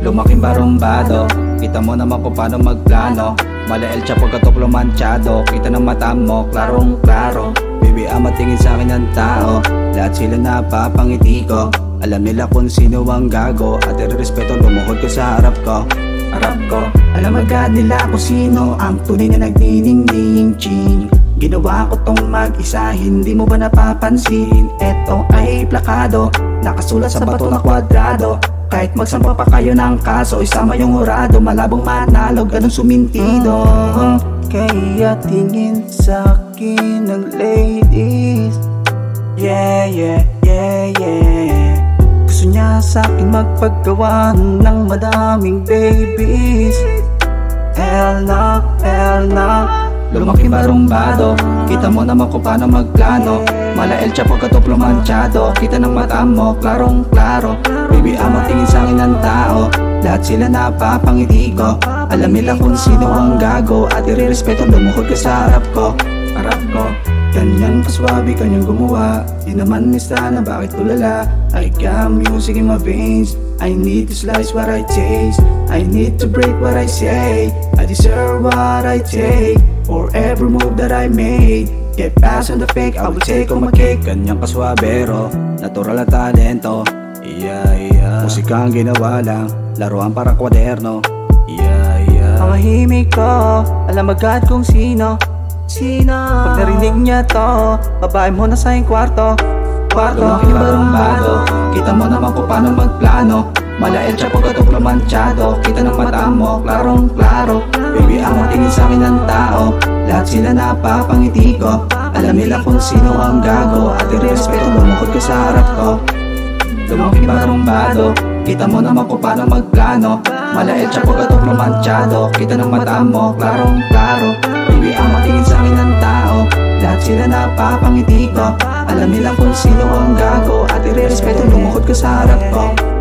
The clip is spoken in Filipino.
lumaking barumbado. Kita mo naman kung paano magplano. Mala El Chapo katuklo manchado. Kita ng mata mo, klarong klaro. Baby, matingin sa akin ng tao. Lahat sila napapangiti ko. Alam nila kung sino ang gago. At irerespeto, lumuhod ko sa harap ko. Alam agad nila kung sino ang tunay na nagniningning-ching. Ginawa ko tong mag-isa, hindi mo ba napapansin? Eto ay plakado, nakasulat sa bato na kwadrado. Kahit magsampa pa kayo ng kaso, isama yung hurado. Malabong manalo, ganun sumintido. Kaya tingin sa'kin ng ladies. Yeah, yeah, yeah, yeah. Gusto niya sa'kin magpagawa ng madaming babies. Hell no. Lumaking barumbado. Kita mo naman kung paano magplano. Mala El Chapo katuklo manchado. Kita ng mata mo, klarong klaro. Baby, matingin sa akin ng tao. Lahat sila napapangiti ko. Alam nila kung sino ang gago. At irerespeto, lumuhod ka sa harap ko. Ganyan kaswabe kanyang gumawa. Di naman nista na bakit tulala. I got music in my veins. I need to slice what I taste. I need to break what I say. I deserve what I take. For every move that I made. Get past on the fake, I will take on my cake. Ganyang kaswabero, natural na talento. Musika ang ginawa lang, laruan para kwaderno. Pangahimik ko, alam agad kung sino. Pag narinig niya to, babae mo na sa iyong kwarto. Lumaking barumbado. Kita mo naman kung paano magplano. Mala El Chapo katuklo manchado. Kita ng mata mo, klarong klaro. Baby, matingin sa akin ng tao. Lahat sila napapangiti ko. Alam nila kung sino ang gago. At irerespeto, lumuhod ka sa harap ko. Lumaking barumbado. Kita mo naman kung paano magplano. Mala El Chapo katuklo manchado. Kita ng mata mo, klarong klaro. Baby, matingin sa akin ng tao. Lahat sila napapangiti ko. Alam nila kung sino ang gago. At irerespeto, lumuhod ka sa harap ko.